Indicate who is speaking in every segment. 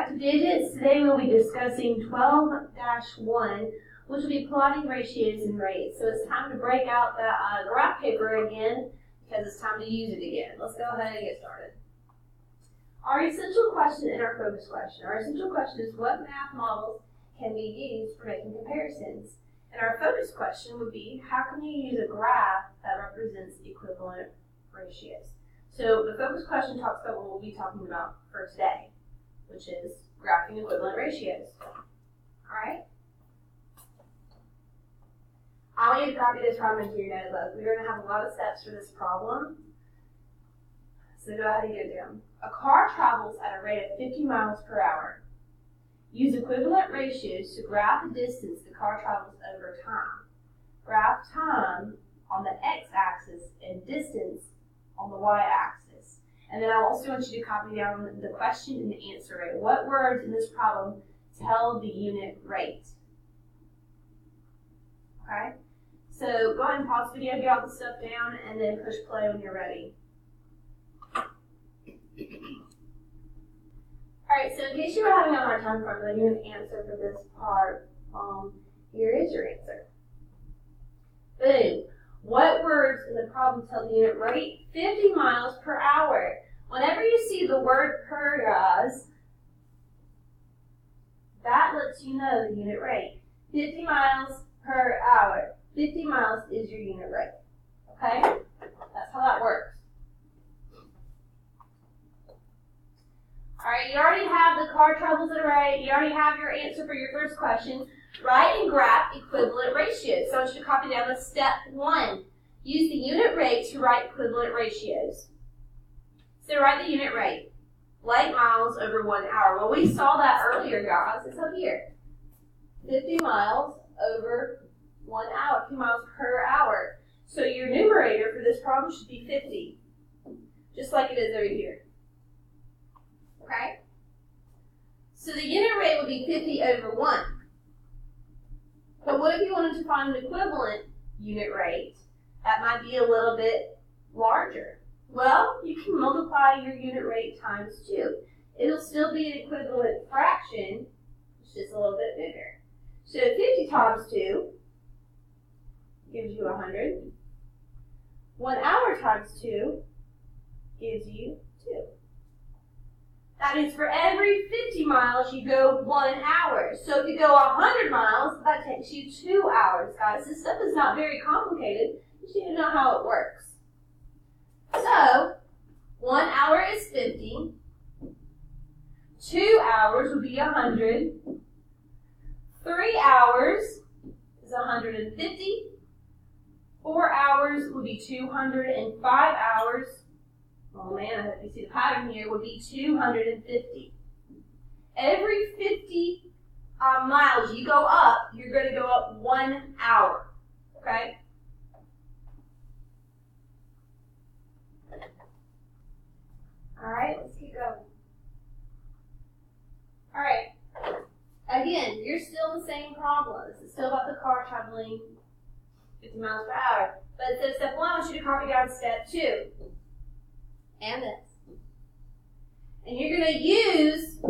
Speaker 1: back to digits. Today we'll be discussing 12-1, which will be plotting ratios and rates. So it's time to break out the graph paper again because it's time to use it again. Let's go ahead and get started. Our essential question and our focus question. Our essential question is what math models can be used for making comparisons? And our focus question would be how can you use a graph that represents equivalent ratios? So the focus question talks about what we'll be talking about for today, which is graphing equivalent ratios. Alright? I want you to copy this problem into your notebook. We're going to have a lot of steps for this problem. So go ahead and get them. A car travels at a rate of 50 miles per hour. Use equivalent ratios to graph the distance the car travels over time. Graph time on the x-axis and distance on the y-axis. And then I also want you to copy down the question and the answer rate. What words in this problem tell the unit rate? Okay? So go ahead and pause the video, get all the stuff down, and then push play when you're ready. Alright, so in case you were having a hard time formulating an answer for this part, here is your answer. Boom. What words in the problem tell the unit rate? 50 miles per hour. Whenever you see the word per, guys, that lets you know the unit rate. 50 miles per hour. 50 miles is your unit rate. Okay? That's how that works. Alright, you already have the car travels at a rate. You already have your answer for your first question. Write and graph equivalent ratios. So I want you to copy down the step 1. Use the unit rate to write equivalent ratios. So write the unit rate. Light miles over 1 hour. Well, we saw that earlier, guys. It's up here. 50 miles over 1 hour. 50 miles per hour. So your numerator for this problem should be 50. Just like it is over here. Okay? So the unit rate would be 50 over 1. But what if you wanted to find an equivalent unit rate that might be a little bit larger? Well, you can multiply your unit rate times 2. It'll still be an equivalent fraction, it's just a little bit bigger. So 50 times 2 gives you 100. 1 hour times 2 gives you 2. That means for every 50 miles, you go 1 hour. So if you go 100 miles, that takes you 2 hours, guys. This stuff is not very complicated. You just need to know how it works. So, 1 hour is 50. 2 hours would be 100. 3 hours is 150. 4 hours would be 200. And 5 hours, oh man, I hope you see the pattern here, would be 250. Every 50 miles you go up, you're going to go up 1 hour. Okay? Alright, let's keep going. Alright. Again, you're still in the same problem. This is still about the car traveling 50 miles per hour. But instead of step 1, I want you to copy down step 2. And this. And you're going to use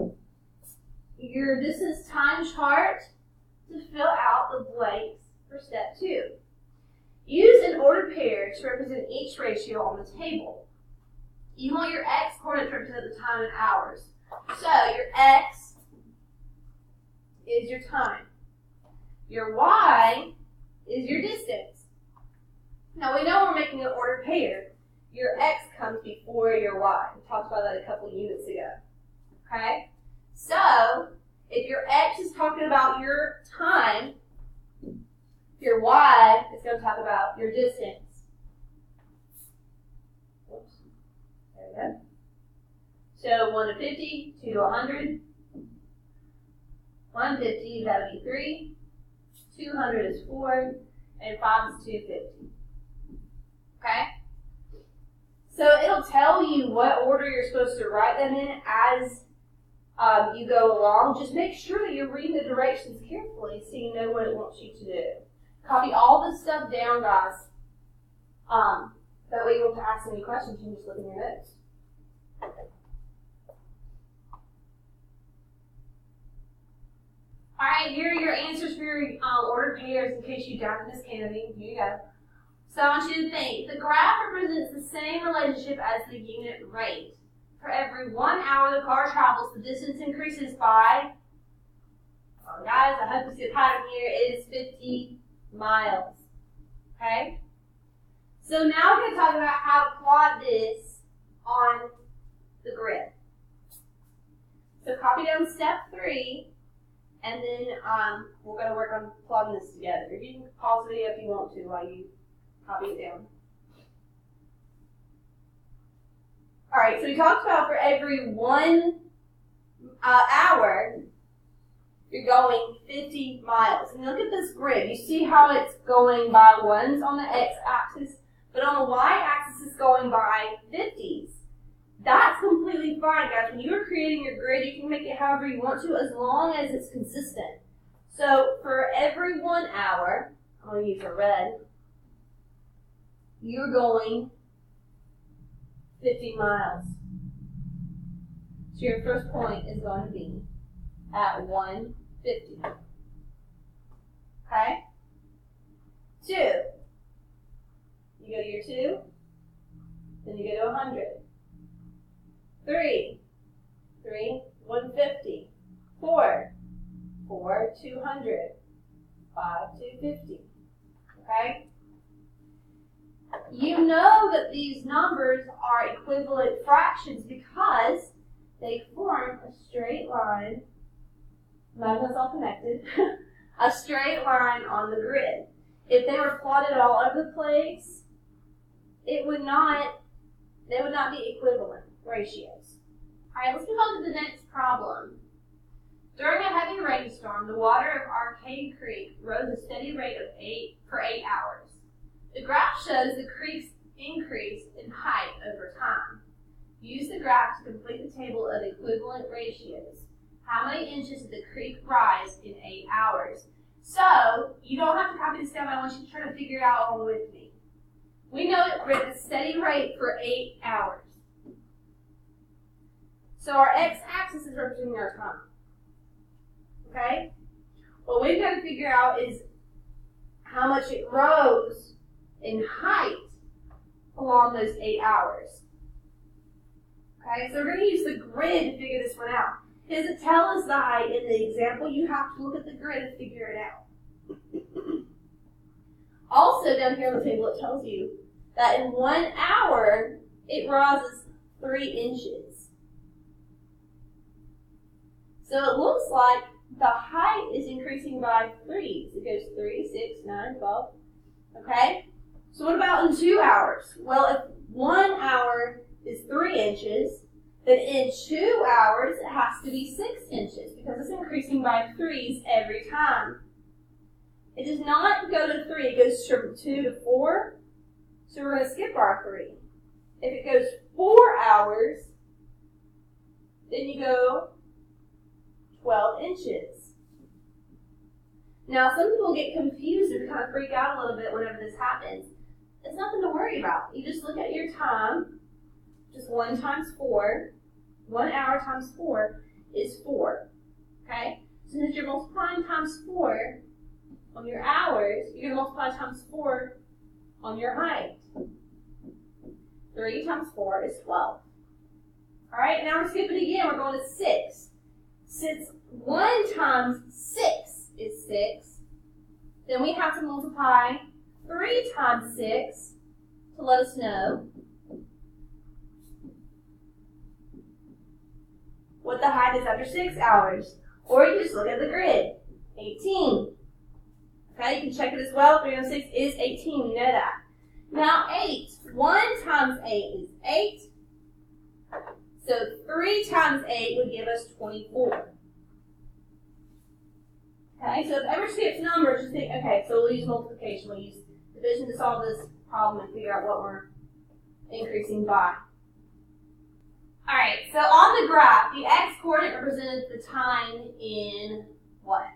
Speaker 1: your distance time chart to fill out the blanks for step 2. Use an ordered pair to represent each ratio on the table. You want your x coordinate to represent the time in hours. So your x is your time. Your y is your distance. Now we know we're making an ordered pair. Your x comes before your y. We talked about that a couple units ago. Okay? So, if your x is talking about your time, your y is going to talk about your distance. Oops. There we go. So, 1 to 50, 2 to 100. 150, that would be 3. 200 is 4. And 5 is 250. Okay? So it'll tell you what order you're supposed to write them in as you go along. Just make sure that you're reading the directions carefully so you know what it wants you to do. Copy all this stuff down, guys. That way you won't ask any questions. You can just look in your notes. All right, here are your answers for your ordered pairs in case you doubted Miss Kennedy. Here you go. So I want you to think. The graph represents the same relationship as the unit rate. For every 1 hour the car travels, the distance increases by, oh guys, I hope you see the pattern here, it is 50 miles. Okay? So now we're going to talk about how to plot this on the grid. So copy down step 3, and then we're going to work on plotting this together. You can pause the video if you want to while you copy it down. All right, so we talked about for every 1 hour, you're going 50 miles. And look at this grid. You see how it's going by ones on the x-axis, but on the y-axis it's going by 50s. That's completely fine, guys. When you're creating your grid, you can make it however you want to as long as it's consistent. So for every 1 hour, I'm going to use a red, you're going 50 miles. So your first point is going to be at 150. Okay? 2. You go to your 2, then you go to 100. 3, 150. 4, 200. 5, 250. Okay? You know that these numbers are equivalent fractions because they form a straight line. Imagine it's all connected. A straight line on the grid. If they were plotted all over the place, they would not be equivalent ratios. All right, let's move on to the next problem. During a heavy rainstorm, the water of Arcade Creek rose a steady rate of 8 hours. The graph shows the creek's increase in height over time. Use the graph to complete the table of equivalent ratios. How many inches did the creek rise in 8 hours? So, you don't have to copy this down, but I want you to try to figure it out along with me. We know it at a steady rate for 8 hours. So our x-axis is representing our time. Okay? What we've got to figure out is how much it rose in height along those 8 hours. Okay, so we're going to use the grid to figure this one out. It doesn't tell us the height in the example. You have to look at the grid and figure it out. Also, down here on the table, it tells you that in 1 hour, it rises 3 inches. So it looks like the height is increasing by 3s. It goes 3, 6, 9, 12. Okay? So what about in 2 hours? Well, if 1 hour is 3 inches, then in 2 hours it has to be 6 inches because it's increasing by 3s every time. It does not go to 3, it goes from 2 to 4, so we're going to skip our 3. If it goes 4 hours, then you go 12 inches. Now, some people get confused and kind of freak out a little bit whenever this happens. It's nothing to worry about. You just look at your time. Just 1 times 4. 1 hour times 4 is 4. Okay? So since you're multiplying times 4 on your hours, you're going to multiply times 4 on your height. 3 times 4 is 12. Alright, now we're skipping again. We're going to 6. Since 1 times 6 is 6, then we have to multiply 3 times 6 to let us know what the height is after 6 hours. Or you just look at the grid. 18. Okay, you can check it as well. 3 times 6 is 18. We know that. Now 8. 1 times 8 is 8. So 3 times 8 would give us 24. Okay, so if it ever skips numbers, just think, okay, so we'll use multiplication. We'll use division to solve this problem and figure out what we're increasing by. Alright, so on the graph, the x-coordinate represented the time in what?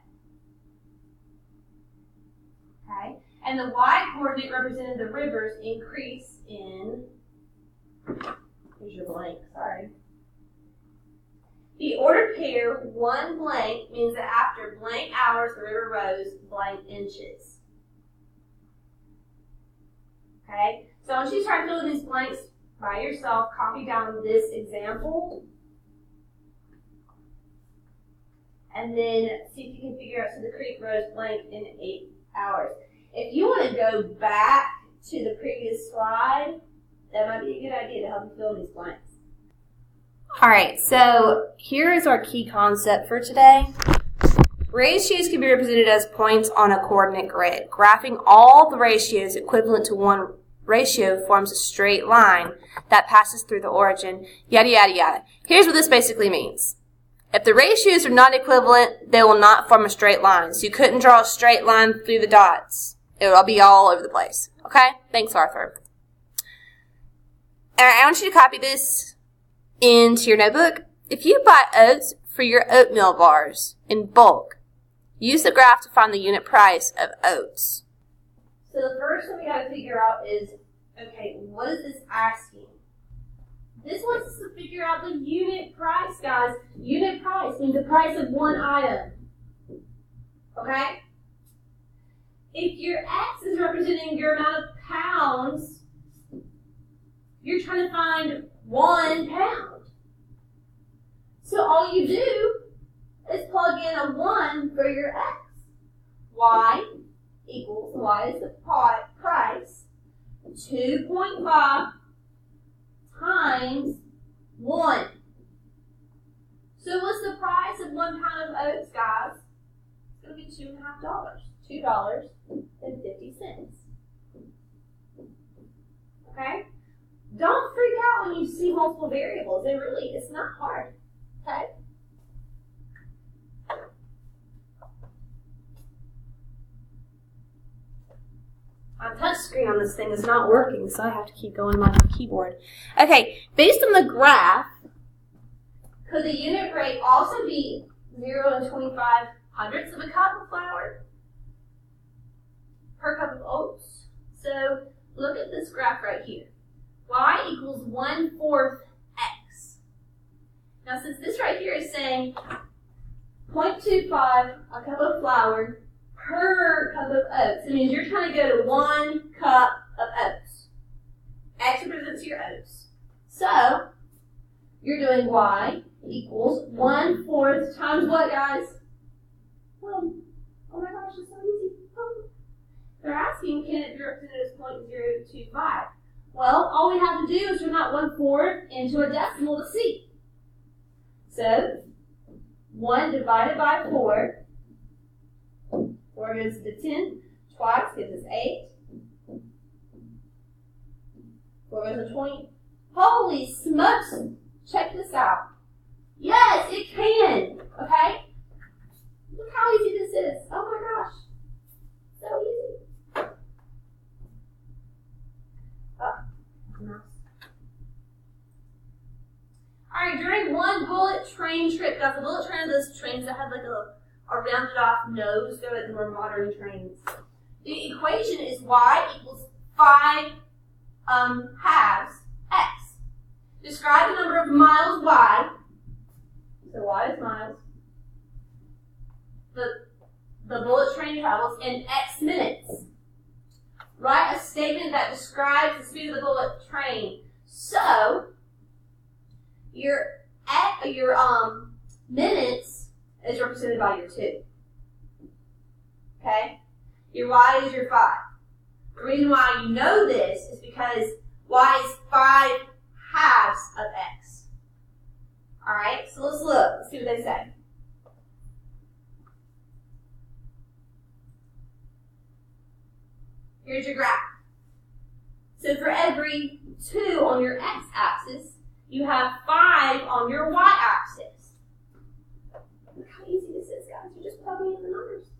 Speaker 1: Okay, and the y-coordinate represented the river's increase in, here's your blank, sorry. The ordered pair, one blank, means that after blank hours, the river rose blank inches. Okay? So I want you to start filling these blanks by yourself. Copy down this example. And then see if you can figure out, so the creek rose blank in 8 hours. If you want to go back to the previous slide, that might be a good idea to help you fill these blanks. All right, so here is our key concept for today. Ratios can be represented as points on a coordinate grid. Graphing all the ratios equivalent to one ratio forms a straight line that passes through the origin, yada, yada, yada. Here's what this basically means. If the ratios are not equivalent, they will not form a straight line. So you couldn't draw a straight line through the dots. It will be all over the place. Okay? Thanks, Arthur. All right, I want you to copy this into your notebook. If you buy oats for your oatmeal bars in bulk, use the graph to find the unit price of oats. So the first thing we got to figure out is, okay, what is this asking? This wants us to figure out the unit price, guys. Unit price means the price of one item. Okay? If your X is representing your amount of pounds, you're trying to find 1 pound. So all you do is plug in a 1 for your X. Y equals, Y is the price, 2.5 times 1. So what's the price of 1 pound of oats, guys? It's going to be $2.50. $2.50. Okay? Don't freak out when you see multiple variables. It's not hard. Okay? My touch screen on this thing is not working, so I have to keep going on my keyboard. Okay, based on the graph, could the unit rate also be 0.25 hundredths of a cup of flour per cup of oats? So look at this graph right here. Y equals 1/4 X. Now since this right here is saying 0.25 a cup of flour per cup of oats, it means you're trying to go to 1 cup of oats. X represents your oats. So you're doing Y equals 1/4 times what, guys? 1. Oh my gosh, it's so easy. Oh. They're asking, can it be represented as 0.025? Well, all we have to do is turn that 1/4 into a decimal to see. So 1 divided by 4. 4 goes to 10. Twice gives us 8. 4 goes to 20. Holy smokes! Check this out. Yes, it can. Okay? Look how easy this is. Oh my gosh. So easy. Alright, during one bullet train trip, guys, the bullet train are those trains that have like a rounded off nose. They're like the more modern trains. The equation is Y equals 5 halves X. Describe the number of miles Y. So Y is miles. The bullet train travels in X minutes. Write a statement that describes the speed of the bullet train. So your minutes is represented by your 2. Okay? Your Y is your 5. The reason why you know this is because Y is 5 halves of X. Alright, so let's look. Let's see what they say. Here's your graph. So for every 2 on your x-axis, you have 5 on your y-axis. Look how easy this is, guys. You're just plugging in the numbers.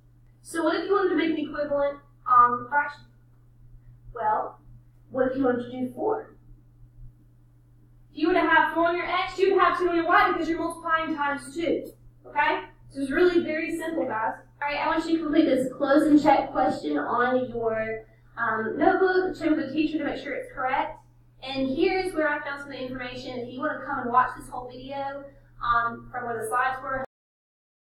Speaker 1: So what if you wanted to make an equivalent fraction? Well, what if you wanted to do 4? If you were to have 4 on your x, you would have 2 on your y because you're multiplying times 2. Okay? So it's really very simple, guys. Alright, I want you to complete this close and check question on your notebook, check with the teacher to make sure it's correct. And here's where I found some information. If you want to come and watch this whole video, from where the slides were.